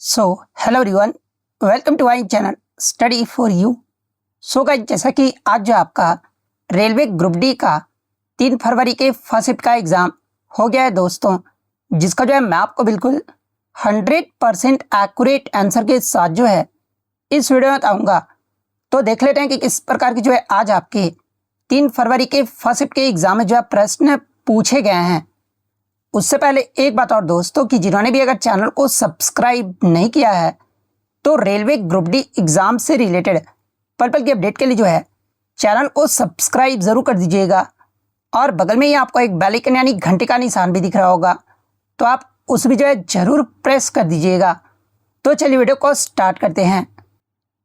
So hello everyone, welcome to my channel study for you. So guys, जैसा कि आज जो आपका रेलवे ग्रुप डी का 3 फरवरी के फर्स्ट शिफ्ट का एग्ज़ाम हो गया है दोस्तों, जिसका जो है मैं आपको बिल्कुल 100% एक्यूरेट आंसर के साथ जो है इस वीडियो में बताऊँगा। तो देख लेते हैं कि किस प्रकार की जो है आज आपके 3 फरवरी के फर्स्ट शिफ्ट के एग्ज़ाम में जो है प्रश्न पूछे गए हैं। उससे पहले एक बात और दोस्तों, कि जिन्होंने भी अगर चैनल को सब्सक्राइब नहीं किया है तो रेलवे ग्रुप डी एग्ज़ाम से रिलेटेड पल पल की अपडेट के लिए जो है चैनल को सब्सक्राइब ज़रूर कर दीजिएगा। और बगल में ही आपको एक बेल आइकन यानी घंटे का निशान भी दिख रहा होगा, तो आप उस भी जो है ज़रूर प्रेस कर दीजिएगा। तो चलिए वीडियो को स्टार्ट करते हैं।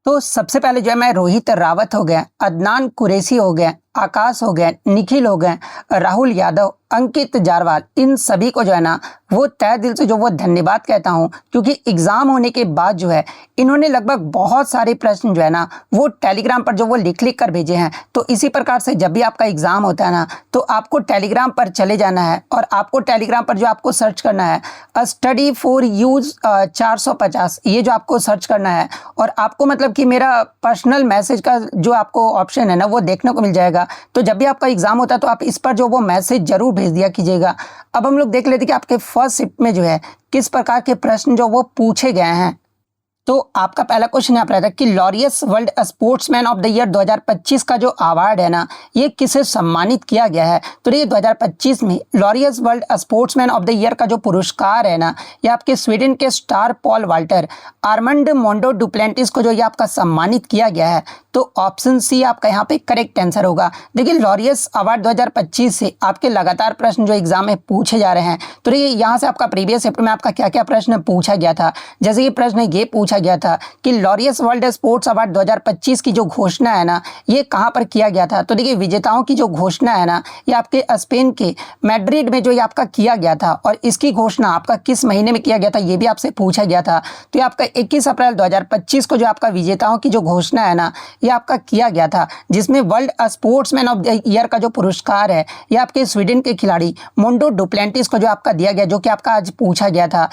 तो सबसे पहले जो है मैं रोहित रावत हो गए, अदनान कुरैशी हो गए, आकाश हो गए, निखिल हो गए, राहुल यादव, अंकित जारवाल, इन सभी को जो है ना वो तहे दिल से जो वो धन्यवाद कहता हूँ, क्योंकि एग्ज़ाम होने के बाद जो है इन्होंने लगभग बहुत सारे प्रश्न जो है ना वो टेलीग्राम पर जो वो लिख कर भेजे हैं। तो इसी प्रकार से जब भी आपका एग्ज़ाम होता है ना तो आपको टेलीग्राम पर चले जाना है और आपको टेलीग्राम पर जो आपको सर्च करना है स्टडी फॉर यूज 450, ये जो आपको सर्च करना है। और आपको मतलब कि मेरा पर्सनल मैसेज का जो आपको ऑप्शन है ना वो देखने को मिल जाएगा। तो जब भी आपका एग्ज़ाम होता है तो आप इस पर जो वो मैसेज जरूर भेज दिया कीजिएगा। अब हम लोग देख लेते हैं कि आपके फर्स्ट शिफ्ट में जो है किस प्रकार के प्रश्न जो वो पूछे गए हैं। तो आपका पहला क्वेश्चन यहाँ पर आता है कि Laureus world sportsman of the year 2025 का जो अवार्ड है ना ये किसे सम्मानित किया गया है। तो ये 2025 में Laureus world sportsman of the year का जो पुरस्कार है ना ये आपके स्वीडन के star Paul Walter Armand Mondo Duplantis को जो ये आपका सम्मानित किया गया है। तो ऑप्शन सी आपका यहाँ पे करेक्ट आंसर होगा। देखिए, लॉरियस अवार्ड 2025 से आपके लगातार प्रश्न जो एग्जाम में पूछे जा रहे हैं। तो ये यहाँ से आपका प्रीवियस शिफ्ट में आपका क्या क्या प्रश्न पूछा गया था। जैसे कि प्रश्न ये पूछा गया था कि लॉरियस वर्ल्ड स्पोर्ट्स अवार्ड 2025 की जो घोषणा है ना ये कहाँ पर किया गया था। तो देखिए, विजेताओं की जो घोषणा है ना ये आपके स्पेन के मैड्रिड में जो ये आपका किया गया था। और इसकी घोषणा आपका किस महीने में किया गया था ये भी आपसे पूछा गया था। तो ये आपका 21 अप्रैल 2025 को जो आपका विजेताओं की जो घोषणा है ना ये आपका किया गया था, जिसमें world sportsman of the year का जो पुरस्कार है ये आपके स्वीडन के खिलाड़ी मोंडो डुप्लेंटिस को जो आपका दिया गया, जो कि आपका आज पूछा गया था।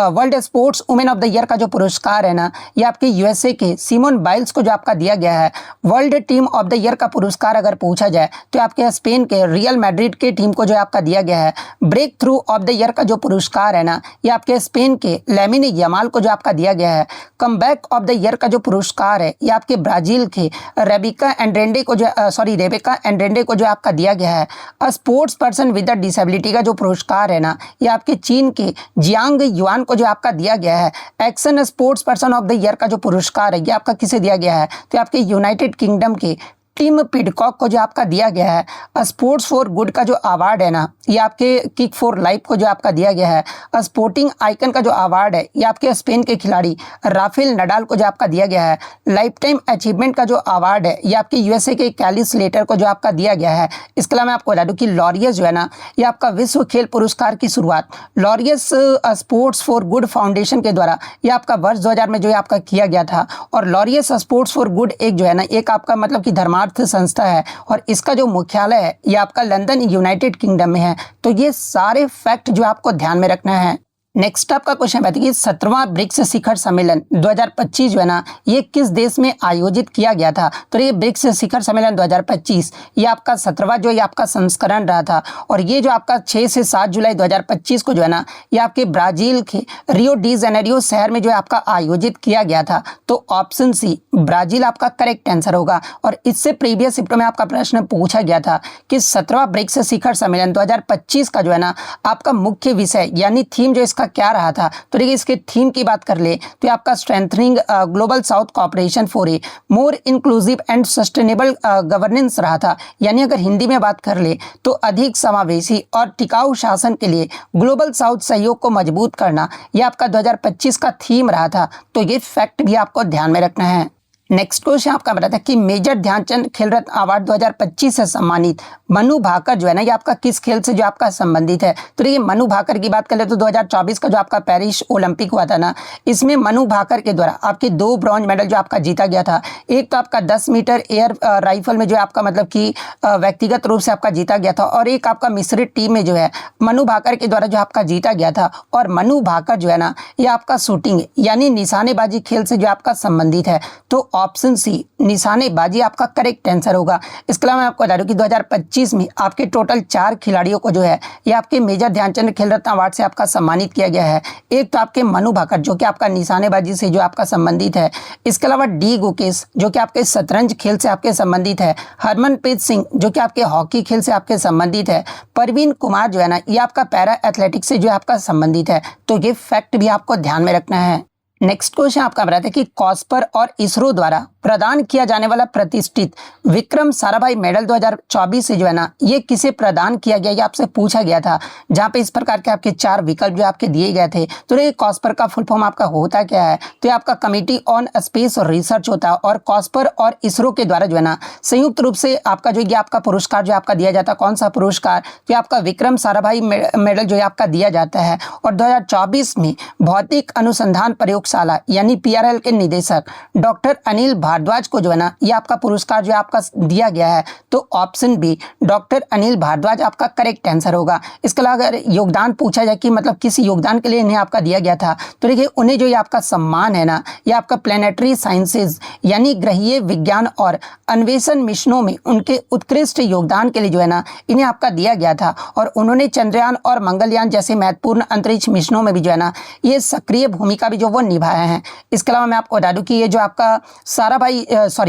World sports women of the year का जो पुरस्कार है ना ये आपके यूएसए के सिमोन बाइल्स को जो आपका दिया गया है। World team of the year का पुरस्कार अगर पूछा जाए तो आपके स्पेन के रियल मैड्रिड के टीम को जो आपका दिया गया है। Breakthrough of the year का जो पुरस्कार है ना ये आपके स्पेन के लामिन यमाल को जो आपका दिया गया है। कमबैक ऑफ द ईयर का जो पुरस्कार है ये आपके ब्राजील के रेबेका एंड्रेंडे को जो आपका दिया गया है। स्पोर्ट्स पर्सन विद डिसेबिलिटी का जो पुरस्कार है ना ये आपके चीन के जियांग युआन को जो आपका दिया गया है। Action sports person of the year का जो पुरस्कार है ये आपका किसे दिया गया है। तो आपके यूनाइटेड किंगडम के टीम पिडकॉक को जो आपका दिया गया है। स्पोर्ट्स फॉर गुड का जो अवार्ड है ना ये आपके किक फॉर लाइफ को जो आपका दिया गया है। स्पोर्टिंग आइकन का जो अवार्ड है ये आपके स्पेन के खिलाड़ी राफेल नडाल को जो आपका दिया गया है। लाइफ टाइम अचीवमेंट का जो अवार्ड है ये आपके यूएसए के कैली स्लेटर को जो आपका दिया गया है। इसके अलावा मैं आपको बता दूं कि लॉरियस जो है ना ये आपका विश्व खेल पुरस्कार की शुरुआत Laureus sports for good foundation के द्वारा ये आपका वर्ष 2000 में जो है आपका किया गया था। और लॉरियस स्पोर्ट्स फॉर गुड एक जो है ना एक आपका मतलब कि धर्मार्थ संस्था है और इसका जो मुख्यालय है ये आपका लंदन यूनाइटेड किंगडम में है। तो ये सारे फैक्ट जो आपको ध्यान में रखना है। नेक्स्ट आपका क्वेश्चन है कि 17वां ब्रिक्स शिखर सम्मेलन 2025 जो है ना ये किस देश में आयोजित किया गया था। तो ये ब्रिक्स शिखर सम्मेलन 2025 ये आपका 17वां जो ये आपका संस्करण रहा था। और ये जो आपका 6 से 7 जुलाई 2025 को जो है ना ये आपके ब्राजील के रियो डी जेनेरियो शहर में जो है आपका आयोजित किया गया था। तो ऑप्शन सी ब्राजील आपका करेक्ट आंसर होगा। और इससे प्रीवियस शिफ्ट में आपका प्रश्न पूछा गया था कि 17वां ब्रिक्स शिखर सम्मेलन 2025 का जो है ना आपका मुख्य विषय यानी थीम जो इसका क्या रहा था। तो देखिए, इसके थीम की बात कर ले तो आपका strengthening global south cooperation for a more inclusive and sustainable governance रहा था। यानी अगर हिंदी में बात कर ले तो अधिक समावेशी और टिकाऊ शासन के लिए ग्लोबल साउथ सहयोग को मजबूत करना यह आपका 2025 का थीम रहा था। तो ये फैक्ट भी आपको ध्यान में रखना है। नेक्स्ट क्वेश्चन आपका बता था कि मेजर ध्यानचंद खेल रत्न अवार्ड 2025 से सम्मानित मनु भाकर जो है ना, ये आपका किस खेल से जो आपका संबंधित है। तो देखिए मनु भाकर की बात करें तो 2024 का जो आपका पेरिस ओलंपिक हुआ था ना, इसमें मनु भाकर के द्वारा आपके 2 ब्रॉन्ज मेडल जो आपका जीता गया था। एक तो आपका 10 मीटर एयर राइफल में जो आपका मतलब कि व्यक्तिगत रूप से आपका जीता गया था, और एक आपका मिश्रित टीम में जो है मनु भाकर के द्वारा जो आपका जीता गया था। और मनु भाकर जो है ना, ये आपका शूटिंग यानी निशानेबाजी खेल से जो आपका संबंधित है। तो ऑप्शन सी निशानेबाजी आपका करेक्ट आंसर होगा। इसके अलावा मैं आपको बता दूं कि 2025 में आपके टोटल 4 खिलाड़ियों को जो है ये आपके मेजर ध्यानचंद खेल रत्न अवार्ड से आपका सम्मानित किया गया है। एक तो आपके मनु भाकर जो कि आपका निशानेबाजी से जो आपका संबंधित है। इसके अलावा डी गुकेश जो कि आपके शतरंज खेल से आपके संबंधित है। हरमनप्रीत सिंह जो कि आपके हॉकी खेल से आपके संबंधित है। परवीन कुमार जो है ना, ये आपका पैरा एथलेटिक्स से जो आपका संबंधित है। तो ये फैक्ट भी आपको ध्यान में रखना है। नेक्स्ट क्वेश्चन आपका बताते हैं कि कॉस्पर और इसरो द्वारा प्रदान किया जाने वाला प्रतिष्ठित विक्रम साराभाई मेडल 2024 से जो है ना, ये किसे प्रदान किया गया, ये आपसे पूछा गया था। जहां पे इस प्रकार के आपके 4 विकल्प जो आपके दिए गए थे। तो ये कॉस्पर का फुल फॉर्म आपका होता क्या है, तो ये आपका कमिटी ऑन स्पेस रिसर्च होता है। और कॉस्पर और इसरो के द्वारा जो है ना, संयुक्त रूप से आपका जो ये आपका पुरस्कार जो आपका दिया जाता है। कौन सा पुरस्कार, तो आपका विक्रम साराभाई मेडल जो है आपका दिया जाता है। और 2024 में भौतिक अनुसंधान प्रयोगशाला यानी PRL के निदेशक डॉक्टर अनिल भारद्वाज को जो है ना, ये आपका पुरस्कार जो आपका दिया गया है। तो option B doctor Anil Bhardwaj आपका करेक्ट आंसर होगा। इसके अलावा अगर योगदान पूछा जाए कि मतलब किस योगदान के लिए इन्हें आपका दिया गया था, तो देखिए उन्हें जो ये आपका सम्मान है ना, ये आपका प्लेनेटरी साइंसेज यानी ग्रहीय विज्ञान और अन्वेषण मिशनों में उनके उत्कृष्ट योगदान के लिए जो है ना, इन्हें आपका दिया गया था। और उन्होंने चंद्रयान और मंगलयान जैसे महत्वपूर्ण अंतरिक्ष मिशनों में भी जो है ना, ये सक्रिय भूमिका भी जो वो निभाया है। इसके अलावा मैं आपको बता दूं कि ये जो आपका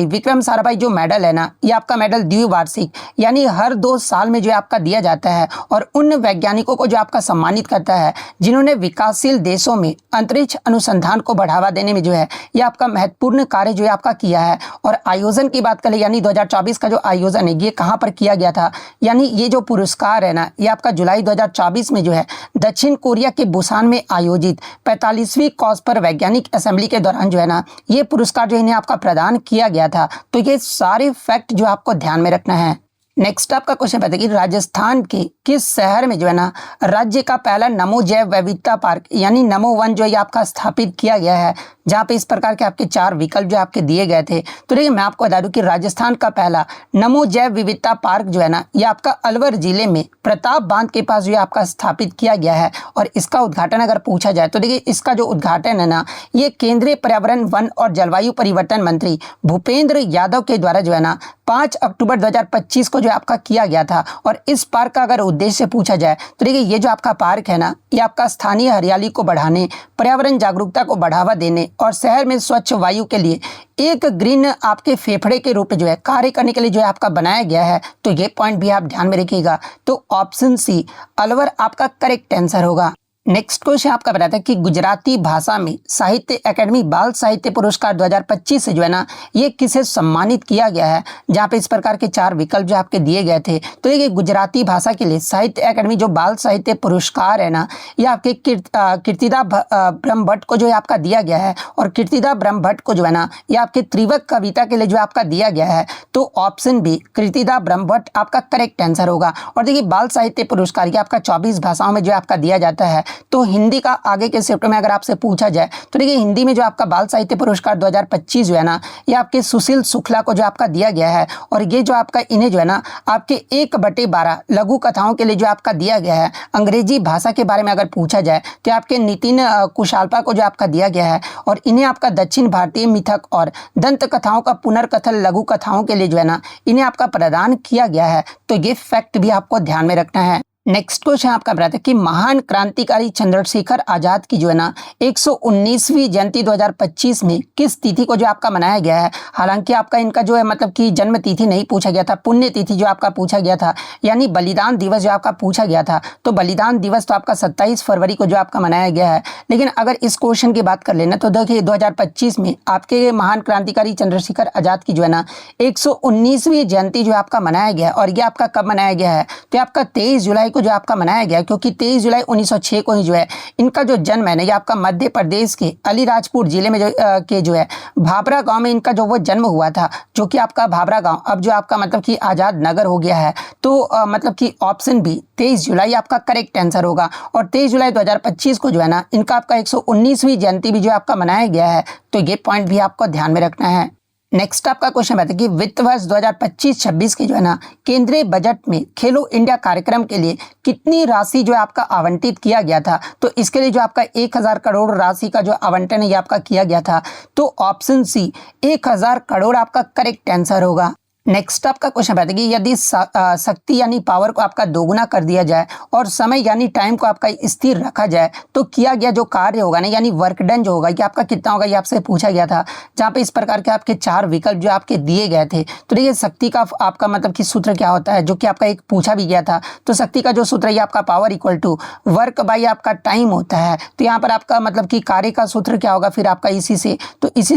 विक्रम साराभाई जो मेडल है ना, ये आपका मेडल द्विवार्षिक यानी हर 2 साल में जो आपका दिया जाता है। और उन वैज्ञानिकों को जो आपका सम्मानित करता है जिन्होंने विकासशील देशों में अंतरिक्ष अनुसंधान को बढ़ावा देने में जो है ये आपका महत्वपूर्ण कार्य जो है आपका किया है। और आयोजन की बात करें यानी 2024 का जो आयोजन है ये कहाँ पर किया गया था, यानी ये जो पुरस्कार है ना, ये आपका जुलाई 2024 में जो है दक्षिण कोरिया के बुसान में आयोजित 45वीं कॉस्पर वैज्ञानिक असेंबली के दौरान जो है ना, ये पुरस्कार जो इन्हें आपका प्रदान किया गया था। तो ये सारे फैक्ट जो आपको ध्यान में रखना है। नेक्स्ट आपका क्वेश्चन बताइए कि राजस्थान के किस शहर में जो है ना, राज्य का पहला नमो जैव विविधता पार्क यानी नमो वन जो है आपका स्थापित किया गया है। जहाँ पे इस प्रकार के आपके 4 विकल्प जो आपके दिए गए थे। तो देखिए मैं आपको बता दूं कि राजस्थान का पहला नमो जैव विविधता पार्क जो है ना, ये आपका अलवर जिले में प्रताप बांध के पास जो है आपका स्थापित किया गया है। और इसका उद्घाटन अगर पूछा जाए तो देखिए इसका जो उद्घाटन है ना, ये केंद्रीय पर्यावरण वन और जलवायु परिवर्तन मंत्री भूपेंद्र यादव के द्वारा जो है ना 5 अक्टूबर 2025 को जो आपका किया गया था। और इस पार्क का अगर उद्देश्य पूछा जाए तो देखिए ये जो आपका पार्क है ना, ये आपका स्थानीय हरियाली को बढ़ाने, पर्यावरण जागरूकता को बढ़ावा देने और शहर में स्वच्छ वायु के लिए एक ग्रीन आपके फेफड़े के रूप में जो है कार्य करने के लिए जो है आपका बनाया गया है। तो ये पॉइंट भी आप ध्यान में रखिएगा। तो ऑप्शन सी अलवर आपका करेक्ट आंसर होगा। नेक्स्ट क्वेश्चन आपका बताता है कि गुजराती भाषा में साहित्य अकादमी बाल साहित्य पुरस्कार 2025 से जो है ना, ये किसे सम्मानित किया गया है। जहाँ पे इस प्रकार के 4 विकल्प जो आपके दिए गए थे। तो ये गुजराती भाषा के लिए साहित्य अकादमी जो बाल साहित्य पुरस्कार है ना, ये आपके कीर्तिदा ब्रह्मभट्ट को जो है आपका दिया गया है। और कीर्तिदा ब्रह्मभट्ट को जो है ना, ये आपके त्रिवक कविता के लिए जो आपका दिया गया है। तो ऑप्शन बी कीर्तिदा ब्रह्मभट्ट आपका करेक्ट आंसर होगा। और देखिए बाल साहित्य पुरस्कार ये आपका 24 भाषाओं में जो आपका दिया जाता है। तो हिंदी का आगे के शिफ्ट में अगर आपसे पूछा जाए तो देखिए हिंदी में जो आपका बाल साहित्य पुरस्कार 2025 जो है ना, ये आपके सुशील शुक्ला को जो आपका दिया गया है। और ये जो आपका इन्हें जो है ना आपके 1/12 लघु कथाओं के लिए जो आपका दिया गया है। अंग्रेजी भाषा के बारे में अगर पूछा जाए तो आपके नितिन कुशाल्पा को जो आपका दिया गया है। और इन्हें आपका दक्षिण भारतीय मिथक और दंत कथाओं का पुनर्कथन लघु कथाओं के लिए जो है ना, इन्हें आपका प्रदान किया गया है। तो ये फैक्ट भी आपको ध्यान में रखना है। नेक्स्ट क्वेश्चन आपका बताता है कि महान क्रांतिकारी चंद्रशेखर आजाद की जो है ना 119वीं जयंती 2025 में किस तिथि को जो आपका मनाया गया है। हालांकि आपका इनका जो है मतलब कि जन्म तिथि नहीं पूछा गया था, पुण्य तिथि जो आपका पूछा गया था, यानी बलिदान दिवस जो आपका पूछा गया था। तो बलिदान दिवस तो आपका 27 फरवरी को जो आपका मनाया गया है। लेकिन अगर इस क्वेश्चन की बात कर लेना तो देखिए 2025 में आपके महान क्रांतिकारी चंद्रशेखर आजाद की जो है ना 119वीं जयंती जो आपका मनाया गया है। और ये आपका कब मनाया गया है, तो आपका 23 जुलाई को जो आपका मनाया गया क्योंकि 23 जुलाई 1906 को ही जो है इनका जो जन्म है ना ये आपका मध्य प्रदेश के अलीराजपुर जिले में जो है भाभरा गांव में इनका जो वो जन्म हुआ था, जो कि आपका भाभरा गांव अब जो आपका मतलब कि आज़ाद नगर हो गया है। तो मतलब कि ऑप्शन बी 23 जुलाई आपका करेक्ट आंसर होगा। और 23 जुलाई 2025 को जो है ना इनका आपका 119वीं जयंती भी जो आपका मनाया गया है, तो ये पॉइंट भी आपको ध्यान में रखना है। नेक्स्ट आपका क्वेश्चन बताए कि वित्त वर्ष 2025-26 के जो है ना केंद्रीय बजट में खेलो इंडिया कार्यक्रम के लिए कितनी राशि जो है आपका आवंटित किया गया था। तो इसके लिए जो आपका 1000 करोड़ राशि का जो आवंटन है ये आपका किया गया था। तो ऑप्शन सी 1000 करोड़ आपका करेक्ट आंसर होगा। नेक्स्ट आपका क्वेश्चन बताइए कि यदि शक्ति यानी पावर को आपका दोगुना कर दिया जाए और समय यानी टाइम को आपका स्थिर रखा जाए तो किया गया जो कार्य होगा ना यानी वर्क डन जो होगा ये आपका कितना होगा, ये आपसे पूछा गया था। जहाँ पे इस प्रकार के आपके 4 विकल्प जो आपके दिए गए थे। तो देखिए शक्ति का आपका मतलब कि सूत्र क्या होता है, जो कि आपका एक पूछा भी गया था। तो शक्ति का जो सूत्र है आपका power equal to work by आपका टाइम होता है। तो यहाँ पर आपका मतलब कि कार्य का सूत्र क्या होगा, फिर आपका इसी से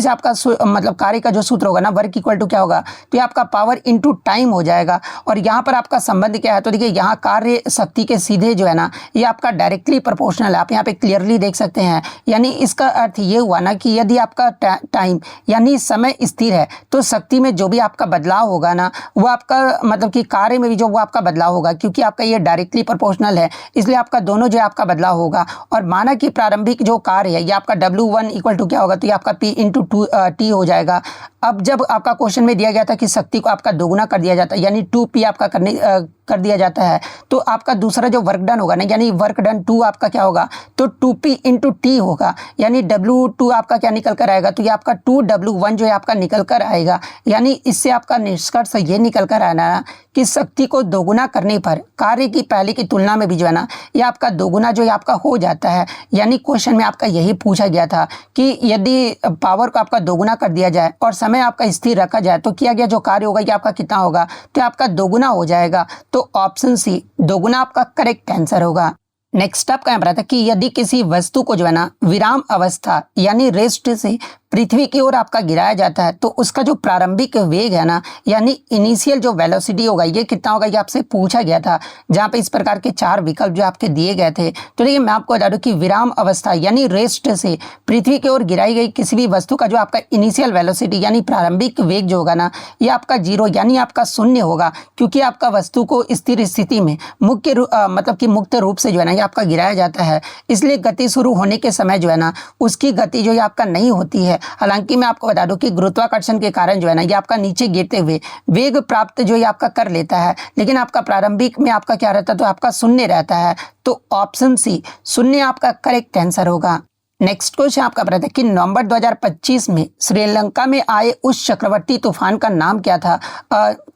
आपका मतलब कार्य का जो सूत्र होगा ना वर्क इक्वल टू क्या होगा, तो ये आपका पावर इनटू टाइम हो जाएगा। और यहाँ पर आपका संबंध क्या है, तो देखिए यहाँ कार्य शक्ति के सीधे जो है ना ये आपका डायरेक्टली प्रोपोर्शनल है। आप यहाँ पे क्लियरली देख सकते हैं। यानी इसका अर्थ ये हुआ ना कि यदि आपका टाइम यानी समय स्थिर है तो शक्ति में जो भी आपका बदलाव होगा ना वो आपका मतलब कि कार्य में भी जो वो आपका बदलाव होगा, क्योंकि आपका ये डायरेक्टली प्रोपोर्शनल है इसलिए आपका दोनों जो आपका बदलाव होगा। और माना कि प्रारंभिक जो कार्य है ये आपका W1 इक्वल टू क्या होगा, तो ये आपका P इंटू T हो जाएगा। अब जब आपका क्वेश्चन में दिया गया था कि शक्ति को आपका दोगुना कर दिया जाता है यानी 2P आपका कर दिया जाता है, तो आपका दूसरा जो वर्क डन होगा ना यानी वर्क डन 2 आपका क्या होगा, तो 2P इंटू T होगा। यानी W2 आपका क्या निकल कर आएगा, तो ये आपका 2W1 जो है आपका निकल कर आएगा। यानी इससे आपका निष्कर्ष ये निकल कर आना कि शक्ति को दोगुना करने पर कार्य की पहले की तुलना में भी जो है ना ये आपका दोगुना जो है आपका हो जाता है। यानी क्वेश्चन में आपका यही पूछा गया था कि यदि पावर को आपका दोगुना कर दिया जाए और समय आपका स्थिर रखा जाए तो किया गया जो कार्य होगा ये आपका कितना होगा, तो आपका दोगुना हो जाएगा। तो ऑप्शन सी दोगुना आपका करेक्ट आंसर होगा। नेक्स्ट आपका यहाँ पर आता है कि यदि किसी वस्तु को जो है ना विराम अवस्था यानी रेस्ट से पृथ्वी की ओर आपका गिराया जाता है तो उसका जो प्रारंभिक वेग है ना यानी इनिशियल जो वेलोसिटी होगा ये कितना होगा, ये आपसे पूछा गया था। जहाँ पे इस प्रकार के 4 विकल्प जो आपके दिए गए थे। तो देखिए मैं आपको बता दूं कि विराम अवस्था यानी रेस्ट से पृथ्वी की ओर गिराई गई किसी भी वस्तु का जो आपका इनिशियल वेलोसिटी यानी प्रारंभिक वेग जो होगा ना ये आपका 0 यानी आपका 0 होगा, क्योंकि आपका वस्तु को स्थिर स्थिति में मतलब कि मुक्त रूप से जो है ना ये आपका गिराया जाता है। इसलिए गति शुरू होने के समय जो है ना उसकी गति जो है आपका नहीं होती है। हालांकि मैं आपको बता दूं कि गुरुत्वाकर्षण के कारण जो है ना ये आपका नीचे गिरते हुए वेग प्राप्त जो है आपका कर लेता है, लेकिन आपका प्रारंभिक में आपका क्या रहता है, तो आपका 0 रहता है। तो ऑप्शन सी 0 आपका करेक्ट आंसर होगा। नेक्स्ट क्वेश्चन आपका बताता है कि नवंबर 2025 में श्रीलंका में आए उस चक्रवाती तूफान का नाम क्या था।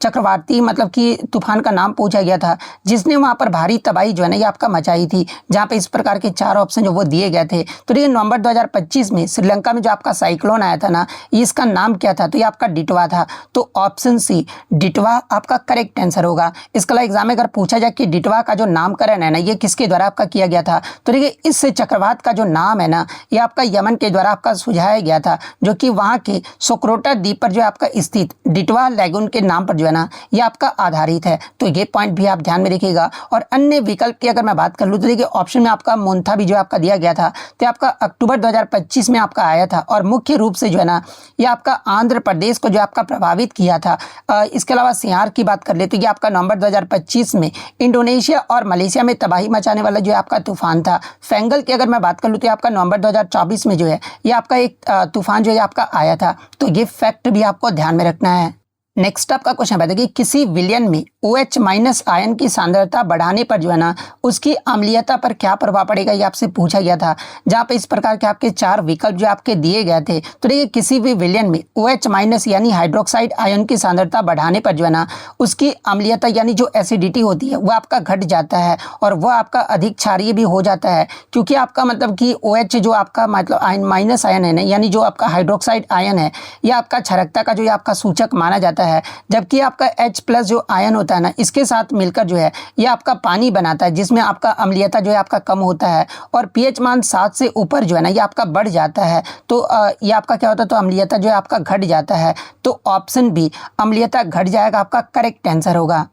चक्रवाती मतलब कि तूफान का नाम पूछा गया था जिसने वहां पर भारी तबाही जो है ना ये आपका मचाई थी। जहां पे इस प्रकार के 4 ऑप्शन जो वो दिए गए थे। तो देखिए नवंबर 2025 में श्रीलंका में जो आपका साइक्लोन आया था ना इसका नाम क्या था, तो ये आपका डिटवा था। तो ऑप्शन सी डिटवा आपका करेक्ट आंसर होगा। इसके अलावा एग्जाम में अगर पूछा जाए कि डिटवा का जो नामकरण है ना ये किसके द्वारा आपका किया गया था, तो देखिए इस चक्रवात का जो नाम है ना ये आपका यमन के द्वारा आपका सुझाया गया था, जो कि वहां के सोक्रोटा द्वीप पर जो आपका स्थित डिटवा लैगून के नाम पर जो है ना ये आपका आधारित है। तो ये पॉइंट भी आप ध्यान में रखिएगा। और अन्य विकल्प की अगर मैं बात कर लूँ तो देखिए ऑप्शन में आपका मोन्था भी जो आपका दिया गया था, तो आपका अक्टूबर 2025 में आपका आया था और मुख्य रूप से जो है ना ये आपका आंध्र प्रदेश को जो आपका प्रभावित किया था। इसके अलावा सियार की बात कर ले तो ये आपका नवंबर 2025 में इंडोनेशिया और मलेशिया में तबाही मचाने वाला जो आपका तूफान था। फेंगल की अगर मैं बात कर लूँ तो आपका नवंबर 2024 में जो है ये आपका एक तूफान जो है आपका आया था। तो ये फैक्ट भी आपको ध्यान में रखना है। नेक्स्ट आपका क्वेश्चन बताइए कि किसी विलयन में OH- आयन की सांद्रता बढ़ाने पर जो है ना उसकी अम्लीयता पर क्या प्रभाव पड़ेगा, ये आपसे पूछा गया था। जहाँ पे इस प्रकार के आपके 4 विकल्प जो आपके दिए गए थे। तो देखिए किसी भी विलयन में OH- यानी हाइड्रोक्साइड आयन की सांद्रता बढ़ाने पर जो है ना उसकी अम्लीयता यानी जो एसिडिटी होती है वो आपका घट जाता है और वह आपका अधिक क्षारीय भी हो जाता है, क्योंकि आपका मतलब कि OH जो आपका मतलब माइनस आयन है ना यानी जो आपका हाइड्रोक्साइड आयन है ये आपका क्षारकता का जो आपका सूचक माना जाता है। जबकि आपका H+ जो आयन होता है ना इसके साथ मिलकर जो है ये आपका पानी बनाता है, जिसमें आपका अम्लीयता जो है आपका कम होता है और pH मान 7 से ऊपर जो है ना ये आपका बढ़ जाता है। तो ये आपका क्या होता है, तो अम्लीयता जो है आपका घट जाता है। तो ऑप्शन बी अम्लीयता घट जाएगा आपका करेक्ट आंसर होगा।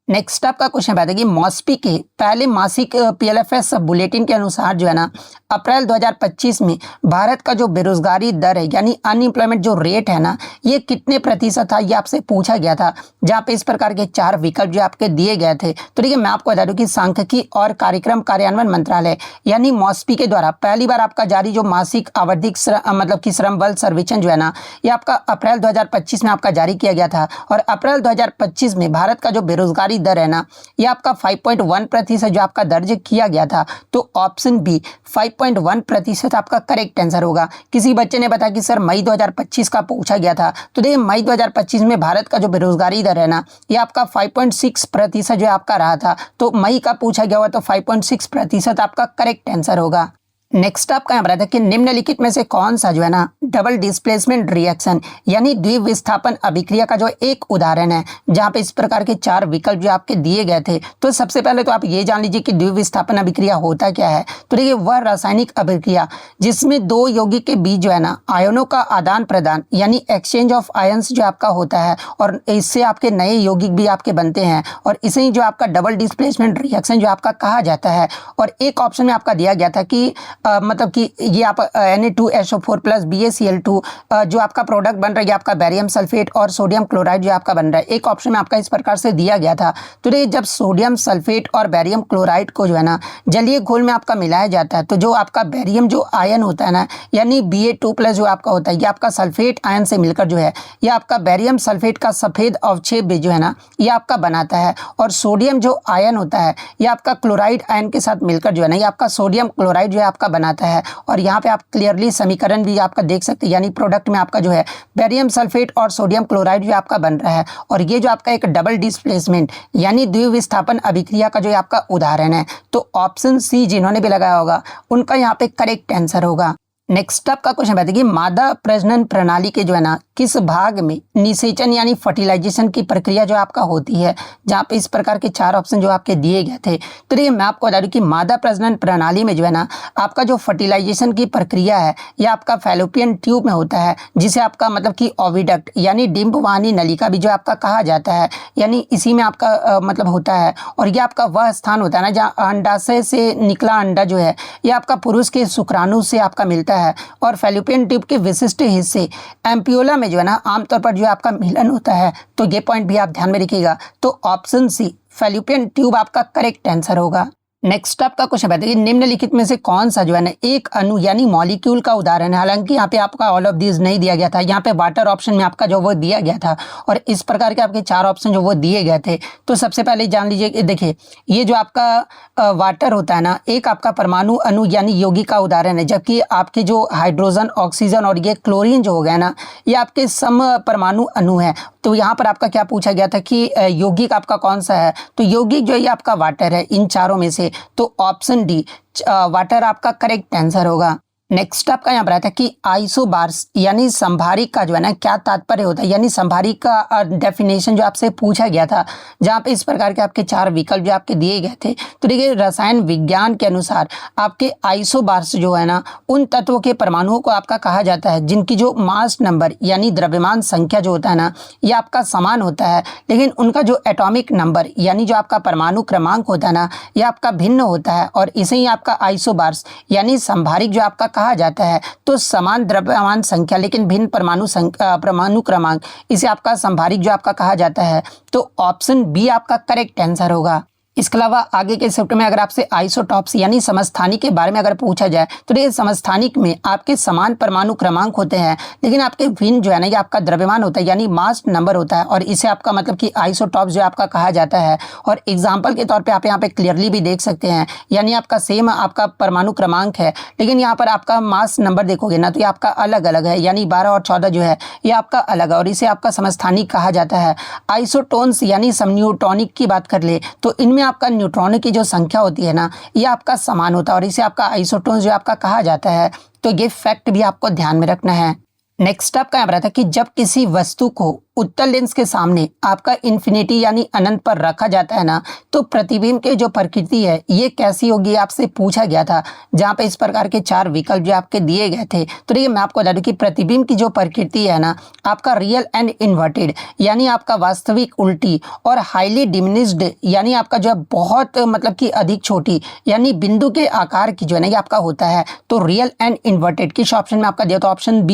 नेक्स्ट आपका क्वेश्चन बताया कि मॉस्पी के पहले मासिक पीएलएफएस बुलेटिन के अनुसार जो है ना अप्रैल 2025 में भारत का जो बेरोजगारी दर है यानी अनएम्प्लॉयमेंट जो रेट है ना ये कितने प्रतिशत था, ये आपसे पूछा गया था। जहाँ पे इस प्रकार के 4 विकल्प जो आपके दिए गए थे। तो देखिए मैं आपको बता दूं कि सांख्यिकी और कार्यक्रम कार्यान्वयन मंत्रालय यानी मॉस्पी के द्वारा पहली बार आपका जारी जो मासिक आवधिक मतलब कि श्रम बल सर्वेक्षण जो है ना ये आपका अप्रैल 2025 में आपका जारी किया गया था। और अप्रैल 2025 में भारत का जो बेरोजगारी दर है ना ये आपका 5.1% जो आपका दर्ज किया गया था। तो ऑप्शन बी 5.1% आपका करेक्ट आंसर होगा। किसी बच्चे ने बताया कि सर मई 2025 का पूछा गया था। तो देखिए मई 2025 में भारत का जो बेरोजगारी दर है ना ये आपका 5.6% जो आपका रहा था। तो मई का पूछा गया हुआ तो 5.6% आपका करेक्ट आंसर होगा। नेक्स्ट आपका यहाँ बताया था कि निम्नलिखित में से कौन सा जो है ना डबल डिस्प्लेसमेंट रिएक्शन यानी द्विविस्थापन अभिक्रिया का जो एक उदाहरण है, जहाँ पे इस प्रकार के 4 विकल्प जो आपके दिए गए थे। तो सबसे पहले तो आप ये जान लीजिए कि द्विविस्थापन अभिक्रिया होता क्या है। तो देखिए वह रासायनिक अभिक्रिया जिसमें 2 यौगिक के बीच जो है ना आयनों का आदान प्रदान यानी एक्सचेंज ऑफ आयन्स जो आपका होता है और इससे आपके नए यौगिक भी आपके बनते हैं और इसे ही जो आपका डबल डिस्प्लेसमेंट रिएक्शन जो आपका कहा जाता है। और एक ऑप्शन में आपका दिया गया था कि मतलब कि ये आप Na2SO4 प्लस BaCl2 जो आपका प्रोडक्ट बन रहा है आपका बैरियम सल्फेट और सोडियम क्लोराइड जो आपका बन रहा है। एक ऑप्शन में आपका इस प्रकार से दिया गया था। तो ये जब सोडियम सल्फेट और बैरियम क्लोराइड को जो है ना जलीय घोल में आपका मिलाया जाता है तो जो आपका बैरियम जो आयन होता है ना यानी Ba2+ जो आपका होता है ये आपका सल्फेट आयन से मिलकर जो है ये आपका बैरियम सल्फेट का सफ़ेद अवक्षेप जो है ना ये आपका बनाता है। और सोडियम जो आयन होता है ये आपका क्लोराइड आयन के साथ मिलकर जो है ना ये आपका सोडियम क्लोराइड जो है आपका बनाता है। और यहाँ पे आप क्लियरली समीकरण भी आपका देख सकते हैं यानी प्रोडक्ट में आपका जो है बैरियम सल्फेट और सोडियम क्लोराइड जो आपका बन रहा है। और ये जो आपका एक डबल डिस्प्लेसमेंट यानी द्विविस्थापन अभिक्रिया का जो आपका उदाहरण है। तो ऑप्शन सी जिन्होंने भी लगाया होगा उनका यहाँ पे करेक्ट आंसर होगा। नेक्स्ट आपका क्वेश्चन बताइए कि मादा प्रजनन प्रणाली के जो है ना किस भाग में निषेचन यानी फर्टिलाइजेशन की प्रक्रिया जो आपका होती है, जहाँ पे इस प्रकार के 4 ऑप्शन जो आपके दिए गए थे। तो देखिए मैं आपको बता दूं कि मादा प्रजनन प्रणाली में जो है ना आपका जो फर्टिलाइजेशन की प्रक्रिया है यह आपका फैलोपियन ट्यूब में होता है, जिसे आपका मतलब कि ओविडक्ट यानी डिंबवाहिनी नलिका भी जो आपका कहा जाता है, यानी इसी में आपका मतलब होता है। और यह आपका वह स्थान होता है ना जहाँ अंडाशय से निकला अंडा जो है यह आपका पुरुष के शुक्राणु से आपका मिलता है। और फैलोपियन ट्यूब के विशिष्ट हिस्से एम्पियोला में जो है ना आमतौर पर जो आपका मिलन होता है। तो ये पॉइंट भी आप ध्यान में रखिएगा। तो ऑप्शन सी फैलोपियन ट्यूब आपका करेक्ट आंसर होगा। नेक्स्ट आपका क्वेश्चन बताइए निम्नलिखित में से कौन सा जो है ना एक अणु यानी मॉलिक्यूल का उदाहरण है। हालांकि यहाँ पे आपका ऑल ऑफ दिस नहीं दिया गया था, यहाँ पे वाटर ऑप्शन में आपका जो वो दिया गया था और इस प्रकार के आपके 4 ऑप्शन जो वो दिए गए थे। तो सबसे पहले जान लीजिए कि देखिए ये जो आपका वाटर होता है ना एक आपका परमाणु अणु यानी यौगिक का उदाहरण है, जबकि आपके जो हाइड्रोजन ऑक्सीजन और ये क्लोरीन जो हो गया ना ये आपके सम परमाणु अणु है। तो यहाँ पर आपका क्या पूछा गया था कि यौगिक आपका कौन सा है। तो यौगिक जो ये आपका वाटर है इन चारों में से। तो ऑप्शन डी वाटर आपका करेक्ट आंसर होगा। नेक्स्ट आपका यहाँ पर आता है कि आइसोबार्स यानी संभारिक का जो है ना क्या तात्पर्य होता है, यानी संभारिक का डेफिनेशन जो आपसे पूछा गया था, जहाँ पे इस प्रकार के आपके 4 विकल्प जो आपके दिए गए थे। तो देखिए रसायन विज्ञान के अनुसार आपके आइसोबार्स जो है ना उन तत्वों के परमाणुओं को आपका कहा जाता है जिनकी जो मास नंबर यानी द्रव्यमान संख्या जो होता है ना ये आपका समान होता है, लेकिन उनका जो एटॉमिक नंबर यानी जो आपका परमाणु क्रमांक होता है ना ये आपका भिन्न होता है। और इसे ही आपका आइसोबार्स यानी संभारिक जो आपका कहा जाता है। तो समान द्रव्यमान संख्या लेकिन भिन्न परमाणु क्रमांक इसे आपका संभारिक जो आपका कहा जाता है। तो ऑप्शन बी आपका करेक्ट आंसर होगा। इसके अलावा आगे के शिफ्ट में अगर आपसे आइसोटॉप्स यानी समस्थानिक के बारे में अगर पूछा जाए तो ये समस्थानिक में आपके समान परमाणु क्रमांक होते हैं, लेकिन आपके भिन्न जो है ना ये आपका द्रव्यमान होता है यानी मास नंबर होता है और इसे आपका मतलब कि आइसोटॉप्स जो आपका कहा जाता है। और एग्जाम्पल के तौर पर आप यहाँ पे क्लियरली भी देख सकते हैं, यानी आपका सेम आपका परमाणु क्रमांक है लेकिन यहाँ पर आपका मास नंबर देखोगे ना तो ये आपका अलग अलग है, यानी 12 और 14 जो है ये आपका अलग है और इसे आपका समस्थानिक कहा जाता है। आइसोटोन्स यानी समन्यूटॉनिक की बात कर ले तो इनमें आपका न्यूट्रॉनों की जो संख्या होती है ना ये आपका समान होता है और इसे आपका आइसोटोन्स जो आपका कहा जाता है। तो ये फैक्ट भी आपको ध्यान में रखना है। नेक्स्ट आपका यहाँ पर आता है कि जब किसी वस्तु को उत्तल लेंस के सामने आपका इन्फिनिटी यानी अनंत पर रखा जाता है ना, तो प्रतिबिंब की जो प्रकृति है ये कैसी होगी आपसे पूछा गया था, जहाँ पे इस प्रकार के चार विकल्प जो आपके दिए गए थे। तो देखिए मैं आपको बता दूं कि प्रतिबिंब की जो प्रकृति है ना, आपका रियल एंड इन्वर्टेड यानी आपका वास्तविक उल्टी, और हाईली डिमिनिश्ड यानी आपका जो है बहुत मतलब कि अधिक छोटी यानी बिंदु के आकार की जो है ना ये आपका होता है। तो रियल एंड इन्वर्टेड किस ऑप्शन में आपका दिया, तो ऑप्शन